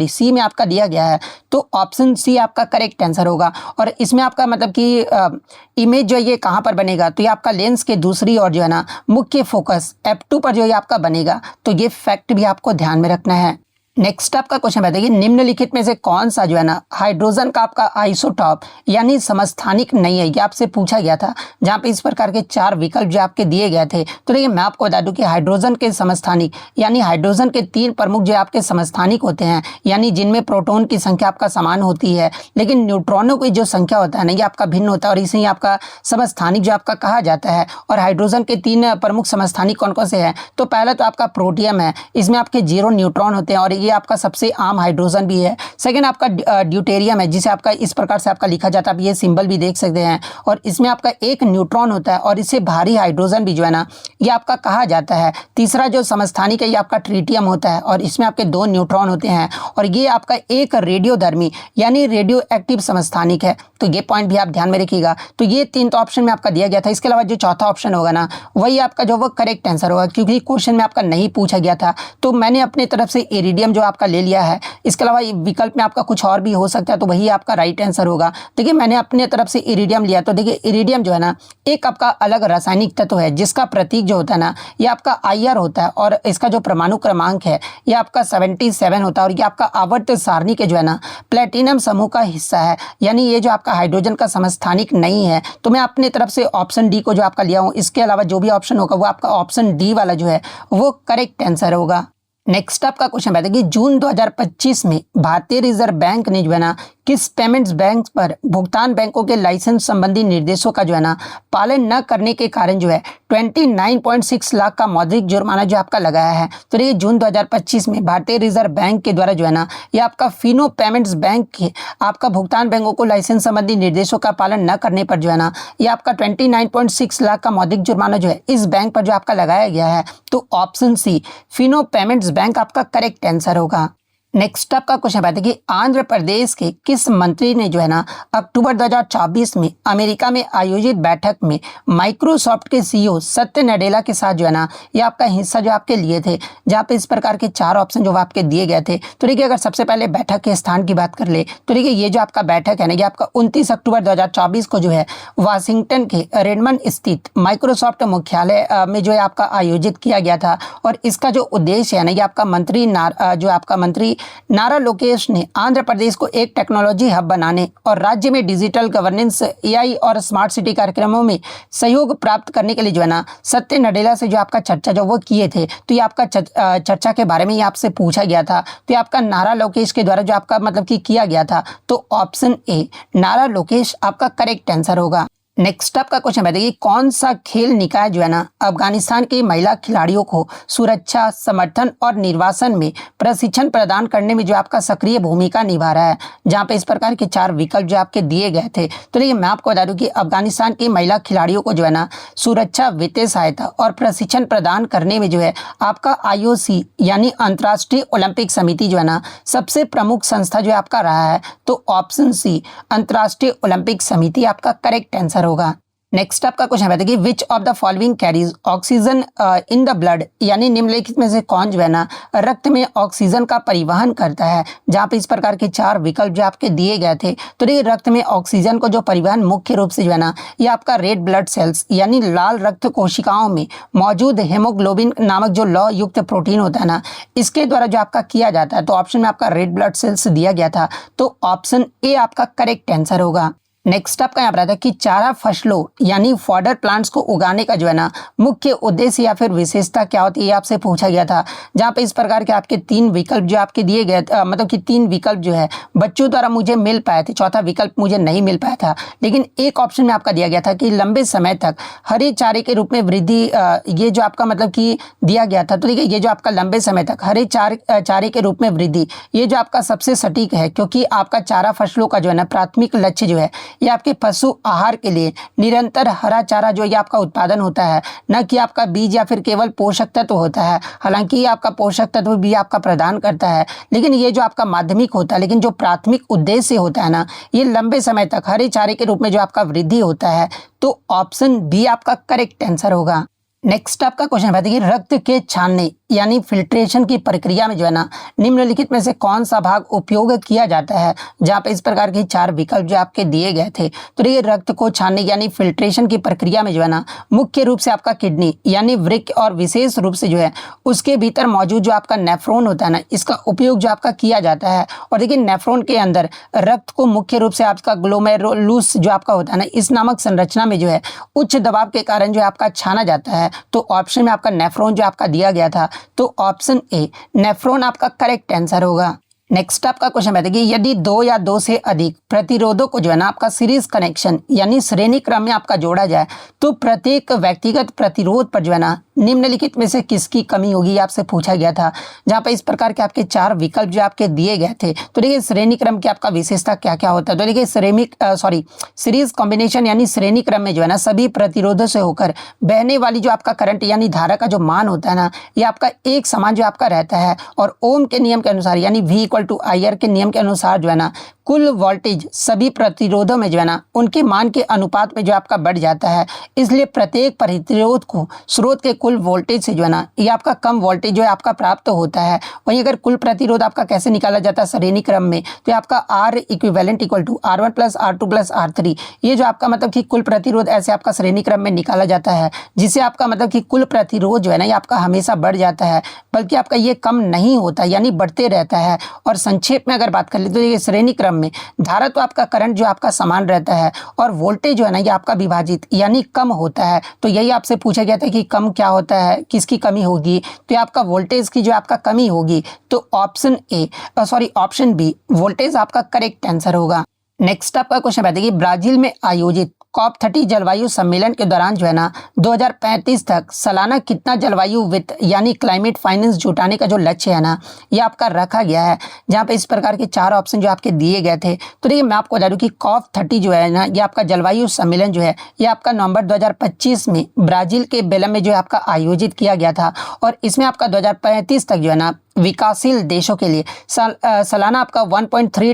सी में आपका दिया गया है। तो ऑप्शन सी आपका करेक्ट आंसर होगा। और इसमें आपका मतलब कि इमेज जो है ये कहाँ पर बनेगा, तो ये आपका लेंस के दूसरी ओर जो है ना मुख्य फोकस f2 पर जो ये आपका बनेगा। तो ये फैक्ट भी आपको ध्यान में रखना है। नेक्स्ट आपका क्वेश्चन बताइए, निम्नलिखित में से कौन सा जो है ना हाइड्रोजन का आपका आइसोटॉप यानी समस्थानिक नहीं है, ये आपसे पूछा गया था, जहाँ पे इस प्रकार के चार विकल्प जो आपके दिए गए थे। तो देखिए मैं आपको बता दूं कि हाइड्रोजन के समस्थानिक यानी हाइड्रोजन के तीन प्रमुख जो आपके समस्थानिक होते हैं, यानी जिनमें प्रोटॉन की संख्या आपका समान होती है, लेकिन न्यूट्रॉनों की जो संख्या होता है ना ये आपका भिन्न होता है, और इसे ही आपका समस्थानिक जो आपका कहा जाता है। और हाइड्रोजन के तीन प्रमुख समस्थानिक कौन कौन से हैं, तो पहला तो आपका प्रोटियम है, इसमें आपके 0 न्यूट्रॉन होते हैं और ये आपका सबसे आम हाइड्रोजन भी है। सेकंड आपका ड्यूटेरियम है, जिसे आपका इस प्रकार से आपका लिखा जाता है, आप ये सिंबल भी देख सकते हैं, और इसमें आपका 1 न्यूट्रॉन होता है और इसे भारी हाइड्रोजन भी जो है ना ये आपका कहा जाता है। तीसरा जो समस्थानिक है ये आपका ट्रिटियम होता है और इसमें आपके 2 न्यूट्रॉन होते हैं, और ये आपका एक रेडियोधर्मी यानी रेडियो एक्टिव समस्थानिक है। तो ये पॉइंट भी आप ध्यान में रखिएगा। तो ये तीन तो ऑप्शन में आपका दिया गया था। इसके अलावा जो चौथा ऑप्शन होगा ना वही आपका जो वो करेक्ट आंसर होगा, क्योंकि क्वेश्चन में आपका नहीं पूछा गया था, तो मैंने अपने तरफ से इरिडियम जो आपका ले लिया है। इसके अलावा विकल्प में आपका कुछ और भी हो सकता है, तो वही आपका राइट आंसर होगा। देखिए मैंने अपने तरफ से इरिडियम लिया, तो देखिए इरिडियम जो है ना एक आपका अलग रासायनिक तत्व है, जिसका प्रतीक जो होता है ना ये आपका IR होता है, और इसका जो परमाणु क्रमांक है ये आपका 77 होता है, और ये आपका आवर्त सारणी के जो है ना प्लेटिनम समूह का हिस्सा है, यानी ये जो आपका हाइड्रोजन का समस्थानिक नहीं है। तो मैं अपने तरफ से ऑप्शन डी को जो आपका लिया हूँ। इसके अलावा जो भी ऑप्शन होगा वो आपका ऑप्शन डी वाला जो है वो करेक्ट आंसर होगा। नेक्स्ट आपका क्वेश्चन बताइए कि जून 2025 में भारतीय रिजर्व बैंक ने जो है ना किस पेमेंट्स बैंक पर भुगतान बैंकों के लाइसेंस संबंधी निर्देशों का जो है ना पालन न करने के कारण जो है 29.6 लाख का मौद्रिक जुर्माना जो आपका लगाया है। तो ये जून 2025 में भारतीय रिजर्व बैंक के द्वारा जो है ना ये आपका फिनो पेमेंट्स बैंक के आपका भुगतान बैंकों को लाइसेंस संबंधी निर्देशों का पालन न करने पर जो है ना ये आपका 29.6 लाख का मौद्रिक जुर्माना जो है इस बैंक पर जो आपका लगाया गया है। तो option C Fino payments bank आपका करेक्ट आंसर होगा। नेक्स्ट आपका क्वेश्चन बताइए कि आंध्र प्रदेश के किस मंत्री ने जो है ना अक्टूबर 2024 में अमेरिका में आयोजित बैठक में माइक्रोसॉफ्ट के CEO सत्य नडेला के साथ जो है ना ये आपका हिस्सा जो आपके लिए थे, जहाँ पे इस प्रकार के चार ऑप्शन जो आपके दिए गए थे। तो देखिए अगर सबसे पहले बैठक के स्थान की बात कर ले तो देखिए ये जो आपका बैठक है ना ये आपका 29 अक्टूबर 2024 को जो है वाशिंगटन के रेडमंड स्थित माइक्रोसॉफ्ट मुख्यालय में जो है आपका आयोजित किया गया था। और इसका जो उद्देश्य है ना ये आपका मंत्री नारा लोकेश ने आंध्र प्रदेश को एक टेक्नोलॉजी हब बनाने और राज्य में डिजिटल गवर्नेंस, AI और स्मार्ट सिटी कार्यक्रमों में सहयोग प्राप्त करने के लिए जो है ना सत्य नडेला से जो आपका चर्चा जो वो किए थे। तो ये आपका चर्चा के बारे में ये आपसे पूछा गया था। तो ये आपका नारा लोकेश के द्वारा जो आपका मतलब कि किया गया था। तो ऑप्शन ए नारा लोकेश आपका करेक्ट आंसर होगा। नेक्स्ट आपका क्वेश्चन बताइए कौन सा खेल निकाय जो है ना अफगानिस्तान की महिला खिलाड़ियों को सुरक्षा, समर्थन और निर्वासन में प्रशिक्षण प्रदान करने में जो आपका सक्रिय भूमिका निभा रहा है, जहां पे इस प्रकार के चार विकल्प जो आपके दिए गए थे। तो देखिए मैं आपको बता दूं कि अफगानिस्तान की महिला खिलाड़ियों को जो है ना सुरक्षा, वित्तीय सहायता और प्रशिक्षण प्रदान करने में जो है आपका IOC यानी अंतर्राष्ट्रीय ओलंपिक समिति जो है ना सबसे प्रमुख संस्था जो है आपका रहा है। तो ऑप्शन सी अंतर्राष्ट्रीय ओलंपिक समिति आपका करेक्ट आंसर होगा। नेक्स्ट आपका क्वेश्चन बताइए कि which of the following carries oxygen in the blood, यानी निम्नलिखित में से कौन जो है ना रक्त में ऑक्सीजन का परिवहन करता है, जहाँ पे इस प्रकार के चार विकल्प जो आपके दिए गए थे। तो देखिए रक्त में ऑक्सीजन को जो परिवहन मुख्य रूप से जो है ना ये आपका रेड ब्लड सेल्स यानी लाल रक्त कोशिकाओं में मौजूद हेमोग्लोबिन नामक जो लौह युक्त प्रोटीन होता है ना इसके द्वारा जो आपका किया जाता है। तो ऑप्शन में आपका रेड ब्लड सेल्स दिया गया था। तो ऑप्शन ए आपका करेक्ट आंसर होगा। नेक्स्ट आपका यहाँ पर आता है कि चारा फसलों यानी फॉडर प्लांट्स को उगाने का जो है ना मुख्य उद्देश्य या फिर विशेषता क्या होती है, ये आपसे पूछा गया था। जहाँ पे इस प्रकार के आपके तीन विकल्प जो आपके दिए गए मतलब कि तीन विकल्प जो है बच्चों द्वारा मुझे मिल पाए थे, चौथा विकल्प मुझे नहीं मिल पाया था। लेकिन एक ऑप्शन में आपका दिया गया था कि लंबे समय तक हरे चारे के रूप में वृद्धि, ये जो आपका मतलब कि दिया गया था। तो देखिए ये जो आपका लंबे समय तक हरे चारे के रूप में वृद्धि, ये जो आपका सबसे सटीक है, क्योंकि आपका चारा फसलों का जो है ना प्राथमिक लक्ष्य जो है ये आपके पशु आहार के लिए निरंतर हरा चारा जो ये आपका उत्पादन होता है, न कि आपका बीज या फिर केवल पोषक तत्व होता है। हालांकि ये आपका पोषक तत्व भी आपका प्रदान करता है, लेकिन ये जो आपका माध्यमिक होता है, लेकिन जो प्राथमिक उद्देश्य होता है ना, ये लंबे समय तक हरे चारे के रूप में जो आपका वृद्धि होता है। तो ऑप्शन बी आपका करेक्ट आंसर होगा। नेक्स्ट आपका क्वेश्चन है कि रक्त के छानने यानी फिल्ट्रेशन की प्रक्रिया में जो है ना निम्नलिखित में से कौन सा भाग उपयोग किया जाता है। जहाँ पे इस प्रकार के चार विकल्प जो आपके दिए गए थे। तो ये रक्त को छानने यानी फिल्ट्रेशन की प्रक्रिया में जो है ना मुख्य रूप से आपका किडनी यानी वृक्क और विशेष रूप से जो है उसके भीतर मौजूद जो आपका नेफ्रॉन होता है ना, इसका उपयोग जो आपका किया जाता है। और देखिए नेफ्रॉन के अंदर रक्त को मुख्य रूप से आपका ग्लोमेरुलस जो आपका होता है ना, इस नामक संरचना में जो है उच्च दबाव के कारण जो आपका छाना जाता है। तो ऑप्शन में आपका नेफ्रॉन जो आपका दिया गया था, तो ऑप्शन ए नेफ्रॉन आपका करेक्ट आंसर होगा। नेक्स्ट आपका क्वेश्चन है कि यदि दो या दो से अधिक प्रतिरोधों को जो है ना आपका सीरीज कनेक्शन यानी श्रेणी क्रम में आपका जोड़ा जाए, तो प्रत्येक व्यक्तिगत प्रतिरोध पर जो है ना निम्नलिखित में से किसकी कमी होगी, आपसे पूछा गया था। जहाँ पे इस प्रकार के आपके चार विकल्प जो आपके दिए गए थे। तो देखिए श्रेणी क्रम की आपका विशेषता क्या क्या होता है। तो देखिए सीरीज कॉम्बिनेशन यानी श्रेणी क्रम में जो है ना सभी प्रतिरोधों से होकर बहने वाली जो आपका करंट यानी धारा का जो मान होता है ना, ये आपका एक समान जो आपका रहता है। और ओम के नियम के अनुसार यानी V = IR के नियम के अनुसार जो है ना कुल वोल्टेज सभी प्रतिरोधों में जो है ना उनके मान के अनुपात में जो आपका बढ़ जाता है। इसलिए प्रत्येक प्रतिरोध को स्रोत के कुल वोल्टेज से जो है ना ये आपका कम वोल्टेज जो है आपका प्राप्त होता है। वहीं अगर कुल प्रतिरोध आपका कैसे निकाला जाता है श्रेणी क्रम में, तो आपका R equivalent = R1 + R2 + R3, ये जो आपका मतलब कि कुल प्रतिरोध ऐसे आपका श्रेणी क्रम में निकाला जाता है, जिससे आपका मतलब कि कुल प्रतिरोध जो है ना ये आपका हमेशा बढ़ जाता है, बल्कि आपका ये कम नहीं होता यानी बढ़ते रहता है। और संक्षेप में अगर बात कर ले तो ये श्रेणी क्रम में धारा तो आपका करंट जो आपका समान रहता है और वोल्टेज जो है ना ये आपका विभाजित यानी कम होता है। तो यही आपसे पूछा गया था कि कम क्या होता है, किसकी कमी होगी, तो आपका वोल्टेज की जो आपका कमी होगी। तो ऑप्शन बी वोल्टेज आपका करेक्ट आंसर होगा। नेक्स्ट आपका क्वेश्चन है कि ब्राजील में आयोजित COP30 जलवायु सम्मेलन के दौरान जो है ना 2035 तक सालाना कितना जलवायु वित्त यानी क्लाइमेट फाइनेंस जुटाने का जो लक्ष्य है ना ये आपका रखा गया है। जहाँ पे इस प्रकार के चार ऑप्शन जो आपके दिए गए थे। तो देखिए मैं आपको बता दूं कि COP30 जो है ना ये आपका जलवायु सम्मेलन जो है ये आपका नवंबर 2025 में ब्राजील के बेलम में जो है आपका आयोजित किया गया था। और इसमें आपका 2035 तक जो है ना विकासशील देशों के लिए सालाना आपका 1.3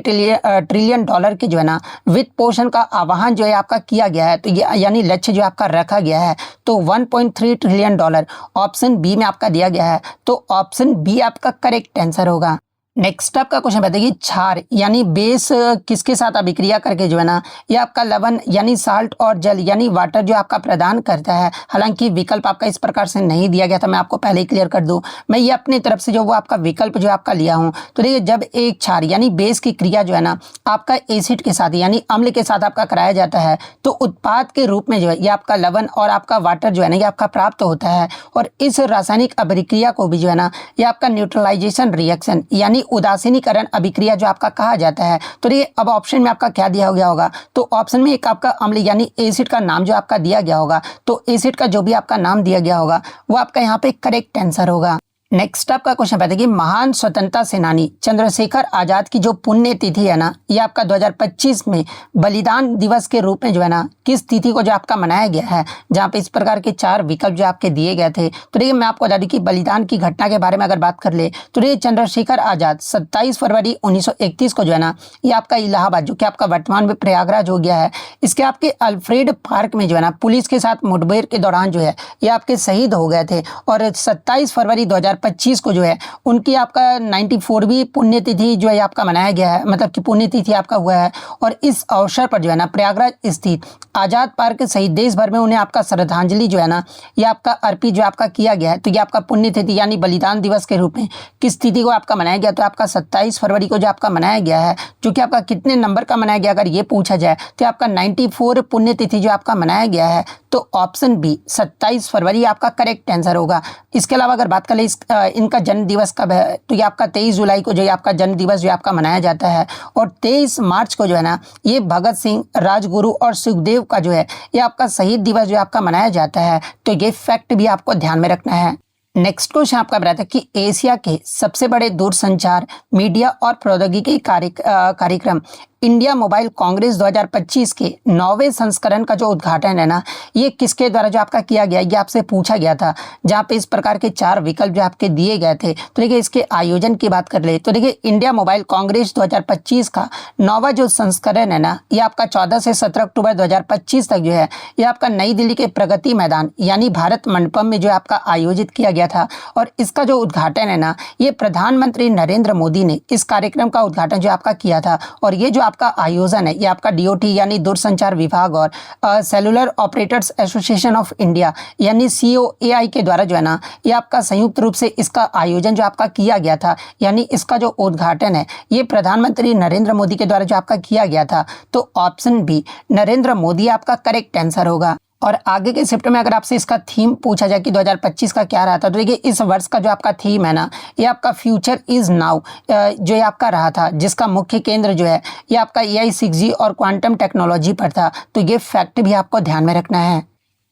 ट्रिलियन डॉलर के जो है ना वित्त पोषण का आह्वान जो है आपका किया गया है। तो ये यानी लक्ष्य जो आपका रखा गया है। तो 1.3 ट्रिलियन डॉलर ऑप्शन बी में आपका दिया गया है। तो ऑप्शन बी आपका करेक्ट आंसर होगा। नेक्स्ट आपका क्वेश्चन बताइए क्षार यानी बेस किसके साथ अभिक्रिया करके जो है ना ये आपका लवण यानी साल्ट और जल यानी वाटर जो आपका प्रदान करता है। हालांकि विकल्प आपका इस प्रकार से नहीं दिया गया था, मैं आपको पहले ही क्लियर कर दूं। मैं ये अपनी तरफ से जो वो आपका विकल्प जो आपका लिया हूं। तो देखिए जब एक क्षार यानी बेस की क्रिया जो है ना आपका एसिड के साथ यानी अम्ल के साथ आपका कराया जाता है, तो उत्पाद के रूप में जो है ये आपका लवण और आपका वाटर जो है ना ये आपका प्राप्त होता है। और इस रासायनिक अभिक्रिया को भी जो है ना ये आपका न्यूट्रलाइजेशन रिएक्शन यानी उदासीनीकरण अभिक्रिया जो आपका कहा जाता है। तो ये अब ऑप्शन में आपका क्या दिया गया होगा। तो ऑप्शन में एक आपका अम्ल यानी एसिड का नाम जो आपका दिया गया होगा। तो एसिड का जो भी आपका नाम दिया गया होगा वो आपका यहाँ पे करेक्ट आंसर होगा। नेक्स्ट आपका क्वेश्चन है कि महान स्वतंत्रता सेनानी चंद्रशेखर आजाद की जो पुण्य तिथि है ना ये आपका 2025 में बलिदान दिवस के रूप में जो है ना किस तिथि को जो आपका मनाया गया है। जहाँ पे इस प्रकार के चार विकल्प जो आपके दिए गए थे। तो देखिए मैं आपको बता दूं कि बलिदान की घटना के बारे में अगर बात कर ले तो ये चंद्रशेखर आजाद 27 फरवरी 1931 को जो है ना ये आपका इलाहाबाद जो कि आपका वर्तमान में प्रयागराज हो गया है, इसके आपके अल्फ्रेड पार्क में जो है ना पुलिस के साथ मुठभेड़ के दौरान जो है ये आपके शहीद हो गए थे। और 27 फरवरी 2025 2025 को जो है उनकी आपका 94वीं पुण्यतिथि जो है आपका मनाया गया है, मतलब कि पुण्यतिथि आपका हुआ है। और इस अवसर पर जो है ना प्रयागराज स्थित आज़ाद पार्क सहित देश भर में उन्हें आपका श्रद्धांजलि जो है ना ये आपका अर्पित जो आपका किया गया है। तो ये आपका पुण्यतिथि यानी बलिदान दिवस के रूप में किस तिथि को आपका मनाया गया, तो आपका 27 फरवरी को जो आपका मनाया गया है, जो कि आपका कितने नंबर का मनाया गया अगर ये पूछा जाए तो आपका 94 पुण्यतिथि जो आपका मनाया गया है। तो ऑप्शन बी 27 फरवरी आपका करेक्ट आंसर होगा। इसके अलावा अगर बात करें इनका जन्म दिवस कब है, तो ये आपका 23 जुलाई को जो है आपका जन्म दिवस जो आपका मनाया जाता है। और 23 मार्च को जो है ना ये भगत सिंह, राजगुरु और सुखदेव का जो है ये आपका शहीद दिवस जो आपका मनाया जाता है। तो ये फैक्ट भी आपको ध्यान में रखना है। नेक्स्ट क्वेश्चन आपका बताता है कि एशिया के सबसे बड़े दूरसंचार, मीडिया और प्रौद्योगिकी कार्यक्रम इंडिया मोबाइल कांग्रेस 2025 के 9वें संस्करण का जो उद्घाटन है ना ये किसके द्वारा जो आपका किया गया, ये आपसे पूछा गया था, जहाँ पे इस प्रकार के 4 विकल्प जो आपके दिए गए थे। तो देखिए इसके आयोजन की बात कर ले तो देखिए इंडिया मोबाइल कांग्रेस 2025 का 9वां जो संस्करण है ना ये आपका 14 से 17 अक्टूबर 2025 तक जो है ये आपका नई दिल्ली के प्रगति मैदान यानी भारत मंडपम में जो आपका आयोजित किया गया था। और इसका जो उद्घाटन है ना ये प्रधानमंत्री नरेंद्र मोदी ने इस कार्यक्रम का उद्घाटन जो आपका किया था। और ये जो आपका आयोजन है ये आपका डीओटी यानी दूरसंचार विभाग और cellular operators association of India यानी COAI के द्वारा जो है ना ये आपका संयुक्त रूप से इसका आयोजन जो आपका किया गया था, यानी इसका जो उद्घाटन है ये प्रधानमंत्री नरेंद्र मोदी के द्वारा जो आपका किया गया था। तो ऑप्शन बी नरेंद्र मोदी आपका करेक्ट आंसर होगा। और आगे के शिफ्ट में अगर आपसे इसका थीम पूछा जाए कि 2025 का क्या रहा था, तो देखिए इस वर्ष का जो आपका थीम है ना ये आपका फ्यूचर इज नाउ जो ये आपका रहा था, जिसका मुख्य केंद्र जो है ये आपका AI 6G और क्वांटम टेक्नोलॉजी पर था। तो ये फैक्ट भी आपको ध्यान में रखना है।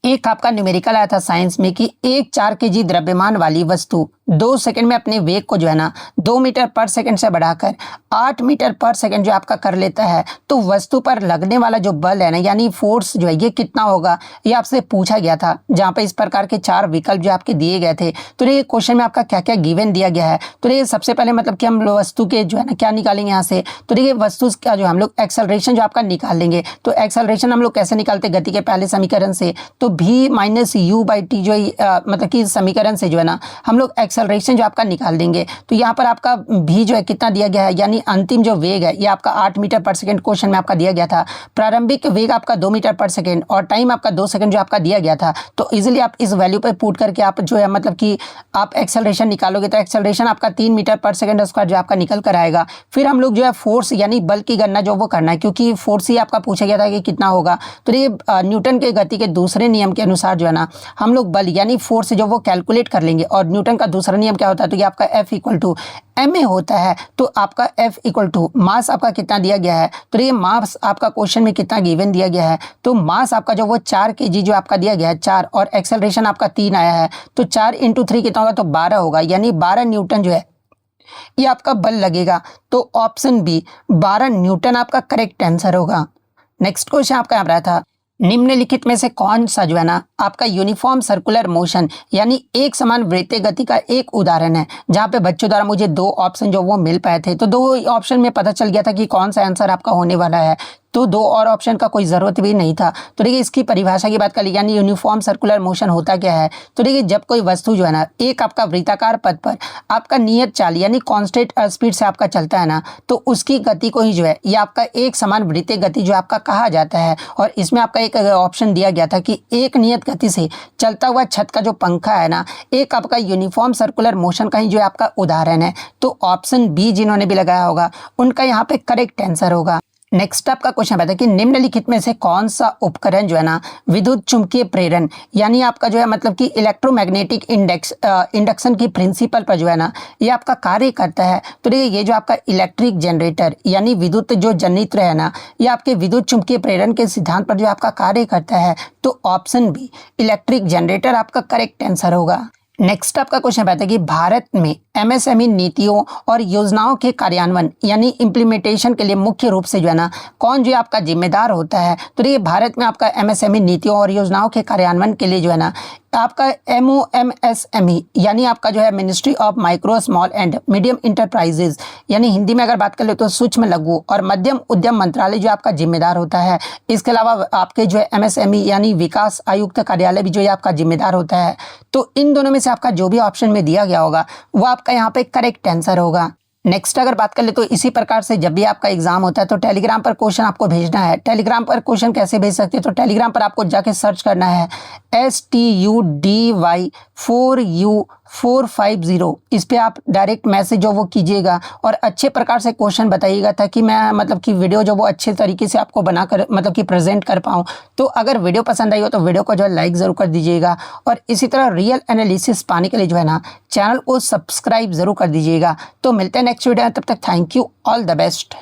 एक आपका न्यूमेरिकल आया था साइंस में कि एक 4 kg द्रव्यमान वाली वस्तु 2 सेकंड में अपने वेग को जो है ना 2 मीटर पर सेकंड से बढ़ाकर 8 मीटर पर सेकंड जो आपका कर लेता है, तो वस्तु पर लगने वाला जो बल है ना यानी फोर्स जो है ये कितना होगा, ये आपसे पूछा गया था, जहाँ पे इस प्रकार के 4 विकल्प जो आपके दिए गए थे। तो ये क्वेश्चन में आपका क्या क्या गिवन दिया गया है। तो ये सबसे पहले मतलब कि हम वस्तु के जो है ना क्या निकालेंगे यहाँ से, तो देखिए वस्तु का जो हम लोग एक्सेलरेशन जो आपका निकाल लेंगे। तो एक्सेलरेशन हम लोग कैसे निकालते गति के पहले समीकरण से, तो v - u/t जो मतलब कि समीकरण से जो है ना हम लोग एक्सेलरेशन जो आपका निकाल देंगे। तो यहाँ पर आपका v जो है कितना दिया गया है, यानी अंतिम जो वेग है ये आपका 8 मीटर पर सेकंड क्वेश्चन में आपका दिया गया था। प्रारंभिक वेग आपका 2 मीटर पर सेकंड और टाइम आपका 2 सेकंड जो आपका दिया गया था। तो इजीली आप इस वैल्यू पर पुट करके आप जो है मतलब कि आप एक्सेलरेशन निकालोगे तो एक्सेलरेशन आपका 3 मीटर पर सेकंड स्क्वायर जो आपका निकल कर आएगा। फिर हम लोग जो है फोर्स यानी बल की गणना जो वो करना है, क्योंकि फोर्स ही आपका पूछा गया था कि कितना होगा। तो ये न्यूटन के गति के दूसरे नियम के अनुसार जो है ना हम लोग बल यानी फोर्स जो वो कैलकुलेट कर लेंगे। और न्यूटन का दूसरा नियम क्या होता है, तो ये आपका F = ma होता है। तो आपका F = मास आपका कितना दिया गया है, तो ये मास आपका क्वेश्चन में कितना गिवन दिया गया है, तो मास आपका जो वो 4 kg जो आपका दिया गया है 4, और एक्सेलरेशन आपका 3 आया है। तो 4 × 3 कितना होगा, तो 12 होगा, यानी 12 न्यूटन जो है ये आपका बल लगेगा। तो ऑप्शन बी 12 न्यूटन आपका करेक्ट आंसर होगा। नेक्स्ट क्वेश्चन आपका यहाँ रहा था, निम्नलिखित में से कौन सा जो है ना आपका यूनिफॉर्म सर्कुलर मोशन यानी एक समान वृत्तीय गति का एक उदाहरण है। जहाँ पे बच्चों द्वारा मुझे 2 ऑप्शन जो वो मिल पाए थे, तो 2 ऑप्शन में पता चल गया था कि कौन सा आंसर आपका होने वाला है। तो 2 और ऑप्शन का कोई ज़रूरत भी नहीं था। तो देखिए इसकी परिभाषा की बात कर ली, यानी यूनिफॉर्म सर्कुलर मोशन होता क्या है। तो देखिए जब कोई वस्तु जो है ना एक आपका वृत्ताकार पथ पर आपका नियत चाल यानी कांस्टेंट स्पीड से आपका चलता है ना, तो उसकी गति को ही जो है ये आपका एक समान वृत्तीय गति जो आपका कहा जाता है। और इसमें आपका एक ऑप्शन दिया गया था कि एक नियत गति से चलता हुआ छत का जो पंखा है ना एक आपका यूनिफॉर्म सर्कुलर मोशन का ही जो है आपका उदाहरण है। तो ऑप्शन बी जिन्होंने भी लगाया होगा उनका यहाँ पे करेक्ट आंसर होगा। नेक्स्ट आपका क्वेश्चन आता है कि निम्नलिखित में से कौन सा उपकरण जो है ना विद्युत चुंबकीय प्रेरण यानी आपका जो है मतलब कि इलेक्ट्रोमैग्नेटिक इंडक्शन की प्रिंसिपल पर जो है ना ये आपका कार्य करता है। तो देखिए ये जो आपका इलेक्ट्रिक जनरेटर यानी विद्युत जो जनित्र है ना ये आपके विद्युत चुंबकीय प्रेरण के सिद्धांत पर जो आपका कार्य करता है। तो ऑप्शन बी इलेक्ट्रिक जनरेटर आपका करेक्ट आंसर होगा। नेक्स्ट आपका क्वेश्चन आता है कि भारत में एमएसएमई नीतियों और योजनाओं के कार्यान्वयन यानी इम्प्लीमेंटेशन के लिए मुख्य रूप से जो है ना कौन जो है आपका जिम्मेदार होता है। तो देखिए भारत में आपका एमएसएमई नीतियों और योजनाओं के कार्यान्वयन के लिए जो है ना आपका MOMSME यानी आपका जो है ministry of micro small and medium enterprises यानी हिंदी में अगर बात कर ले तो सूक्ष्म लघु और मध्यम उद्यम मंत्रालय जो आपका जिम्मेदार होता है। इसके अलावा आपके जो है MSME यानी विकास आयुक्त कार्यालय भी जो है आपका जिम्मेदार होता है। तो इन दोनों में से आपका जो भी ऑप्शन में दिया गया होगा वो आपका यहाँ पे करेक्ट आंसर होगा। नेक्स्ट अगर बात कर ले तो इसी प्रकार से जब भी आपका एग्जाम होता है तो टेलीग्राम पर क्वेश्चन आपको भेजना है। टेलीग्राम पर क्वेश्चन कैसे भेज सकते हैं, तो टेलीग्राम पर आपको जाके सर्च करना है STUDY4U450। इस पे आप डायरेक्ट मैसेज जो वो कीजिएगा और अच्छे प्रकार से क्वेश्चन बताइएगा ताकि मैं मतलब कि वीडियो जो वो अच्छे तरीके से आपको बनाकर मतलब कि प्रेजेंट कर पाऊँ। तो अगर वीडियो पसंद आई हो तो वीडियो को जो है लाइक ज़रूर कर दीजिएगा और इसी तरह रियल एनालिसिस पाने के लिए जो है ना चैनल को सब्सक्राइब ज़रूर कर दीजिएगा। तो मिलते हैं नेक्स्ट वीडियो में, तब तक thank you, all the best.